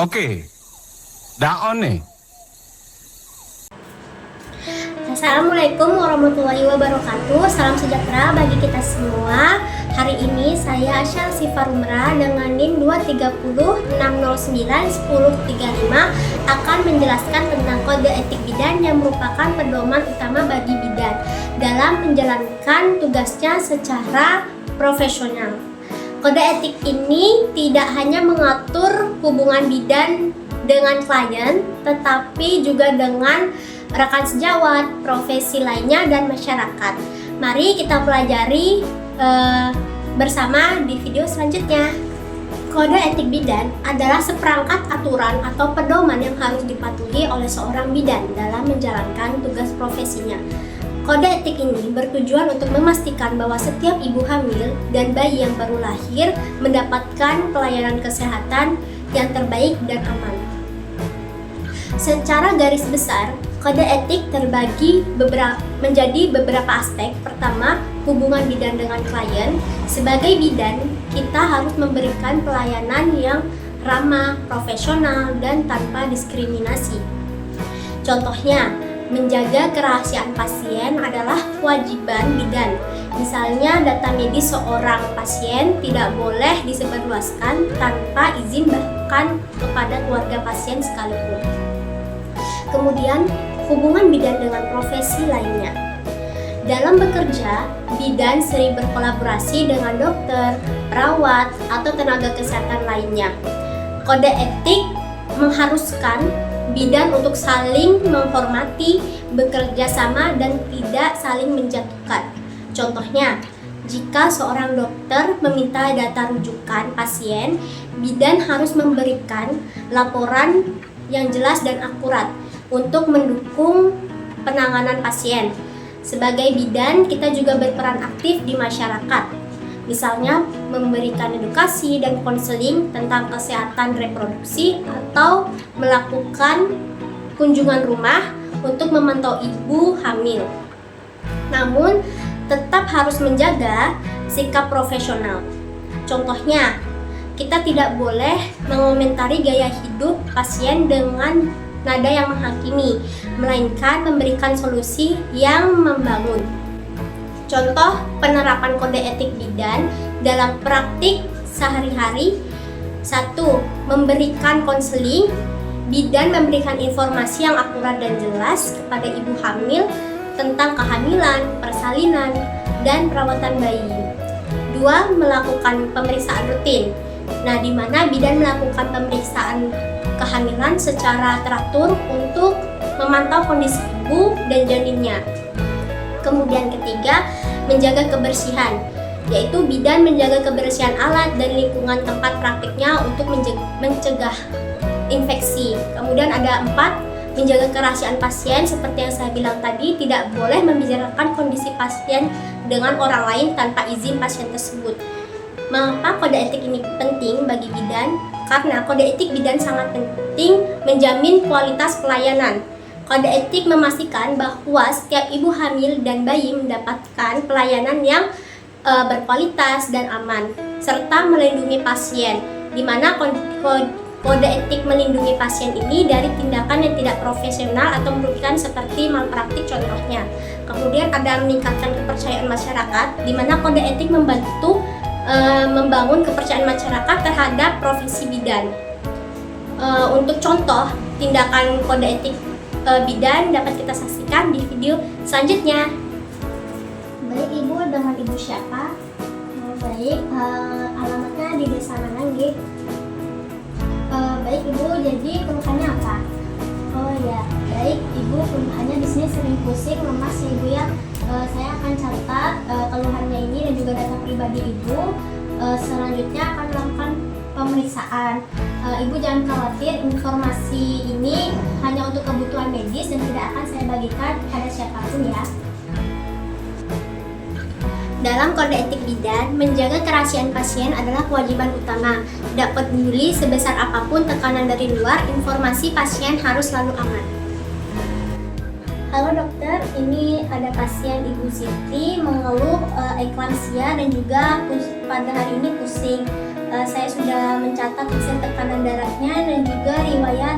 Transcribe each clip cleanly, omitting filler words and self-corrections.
Okey. Dah on ni? Assalamualaikum warahmatullahi wabarakatuh. Salam sejahtera bagi kita semua. Hari ini saya Asya Sifarumra dengan NIM 230-609-1035 akan menjelaskan tentang kode etik bidan yang merupakan pedoman utama bagi bidan dalam menjalankan tugasnya secara profesional. Kode etik ini tidak hanya mengatur hubungan bidan dengan klien, tetapi juga dengan rekan sejawat, profesi lainnya, dan masyarakat. Mari kita pelajari bersama di video selanjutnya. Kode etik bidan adalah seperangkat aturan atau pedoman yang harus dipatuhi oleh seorang bidan dalam menjalankan tugas profesinya. Kode etik ini bertujuan untuk memastikan bahwa setiap ibu hamil dan bayi yang baru lahir mendapatkan pelayanan kesehatan yang terbaik dan aman. Secara garis besar, kode etik terbagi menjadi beberapa aspek. Pertama, hubungan bidan dengan klien. Sebagai bidan, kita harus memberikan pelayanan yang ramah, profesional, dan tanpa diskriminasi. Contohnya, menjaga kerahasiaan pasien adalah kewajiban bidan. Misalnya, data medis seorang pasien tidak boleh disebarluaskan tanpa izin bahkan kepada keluarga pasien sekalipun. Kemudian, hubungan bidan dengan profesi lainnya. Dalam bekerja, bidan sering berkolaborasi dengan dokter, perawat, atau tenaga kesehatan lainnya. Kode etik mengharuskan bidan untuk saling menghormati, bekerja sama, dan tidak saling menjatuhkan. Contohnya, jika seorang dokter meminta data rujukan pasien, bidan harus memberikan laporan yang jelas dan akurat untuk mendukung penanganan pasien. Sebagai bidan, kita juga berperan aktif di masyarakat. Misalnya, memberikan edukasi dan konseling tentang kesehatan reproduksi atau melakukan kunjungan rumah untuk memantau ibu hamil. Namun, tetap harus menjaga sikap profesional. Contohnya, kita tidak boleh mengomentari gaya hidup pasien dengan nada yang menghakimi, melainkan memberikan solusi yang membangun. Contoh penerapan kode etik bidan dalam praktik sehari-hari. 1. Memberikan konseling. Bidan memberikan informasi yang akurat dan jelas kepada ibu hamil tentang kehamilan, persalinan, dan perawatan bayi. 2. Melakukan pemeriksaan rutin. Nah, di mana bidan melakukan pemeriksaan kehamilan secara teratur untuk memantau kondisi ibu dan janinnya. Kemudian ketiga, menjaga kebersihan, yaitu bidan menjaga kebersihan alat dan lingkungan tempat praktiknya untuk mencegah infeksi. Kemudian ada 4, menjaga kerahasiaan pasien. Seperti yang saya bilang tadi, tidak boleh membicarakan kondisi pasien dengan orang lain tanpa izin pasien tersebut. Mengapa kode etik ini penting bagi bidan? Karena kode etik bidan sangat penting menjamin kualitas pelayanan. Kode etik memastikan bahwa setiap ibu hamil dan bayi mendapatkan pelayanan yang berkualitas dan aman, serta melindungi pasien, di mana kode etik melindungi pasien ini dari tindakan yang tidak profesional atau merugikan seperti malpraktik contohnya. Kemudian ada meningkatkan kepercayaan masyarakat, di mana kode etik membantu membangun kepercayaan masyarakat terhadap profesi bidan. Untuk contoh tindakan kode etik bidan dapat kita saksikan di video selanjutnya. Baik, ibu, dengan ibu siapa? Baik, alamatnya di desa mana, nggih? Baik ibu, jadi keluhannya apa? Oh ya, baik ibu, keluhannya di sini sering pusing, lemas ya ibu ya. Saya akan catat keluhannya ini dan juga data pribadi ibu. Selanjutnya akan melakukan pemeriksaan. Ibu jangan khawatir, informasi ini hanya untuk kebutuhan medis dan tidak akan saya bagikan kepada siapapun ya. Dalam kode etik bidan, menjaga kerahasiaan pasien adalah kewajiban utama. Tidak peduli sebesar apapun tekanan dari luar, informasi pasien harus selalu aman. Halo dokter, ini ada pasien Ibu Siti mengeluh eklamsia dan juga pada hari ini pusing. Saya sudah mencatat hasil tekanan darahnya dan juga riwayat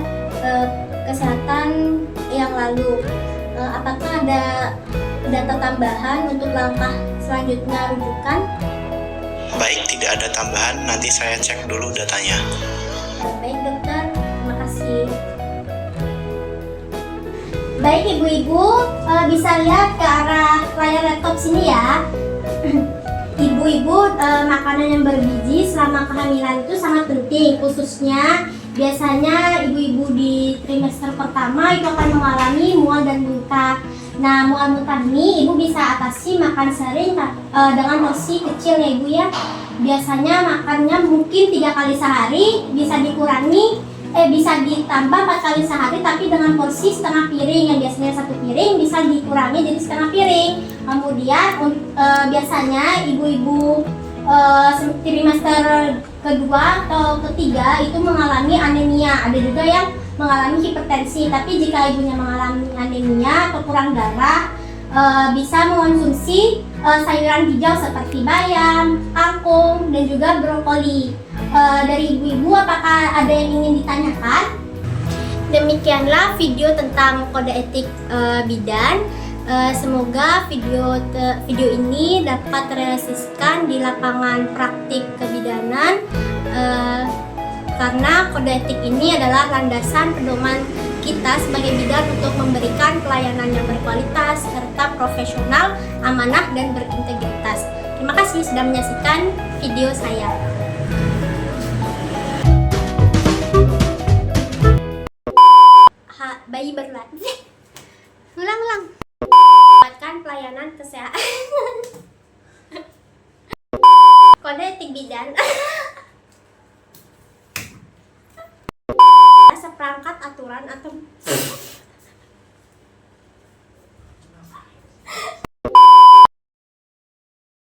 kesehatan yang lalu. Apakah ada data tambahan untuk langkah selanjutnya rujukan? Baik, tidak ada tambahan, nanti saya cek dulu datanya. Baik dokter, terima kasih. Baik ibu-ibu, bisa lihat ke arah layar laptop sini ya. Ibu-ibu, makanan yang bergizi selama kehamilan itu sangat penting, khususnya biasanya ibu-ibu di trimester pertama itu akan mengalami mual dan muntah. Nah, mual muntah ini ibu bisa atasi makan sering dengan porsi kecil ya ibu ya. Biasanya makannya mungkin 3 kali sehari, bisa dikurangi, bisa ditambah 4 kali sehari, tapi dengan porsi setengah piring yang biasanya 1 piring bisa dikurangi jadi setengah piring. Kemudian biasanya ibu-ibu trimester kedua atau ketiga itu mengalami anemia. Ada juga yang mengalami hipertensi, tapi jika ibunya mengalami anemia atau kurang darah, bisa mengonsumsi sayuran hijau seperti bayam, kangkung, dan juga brokoli. Dari ibu-ibu, apakah ada yang ingin ditanyakan? Demikianlah video tentang kode etik bidan. Semoga video ini dapat terrealisasikan di lapangan praktik kebidanan, karena kode etik ini adalah landasan pedoman kita sebagai bidan untuk memberikan pelayanan yang berkualitas serta profesional, amanah, dan berintegritas. Terima kasih sudah menyaksikan video saya. Bayi berlatih. Ulang. Dapatkan pelayanan kesehatan. Kode etik bidan. Seperangkat aturan atau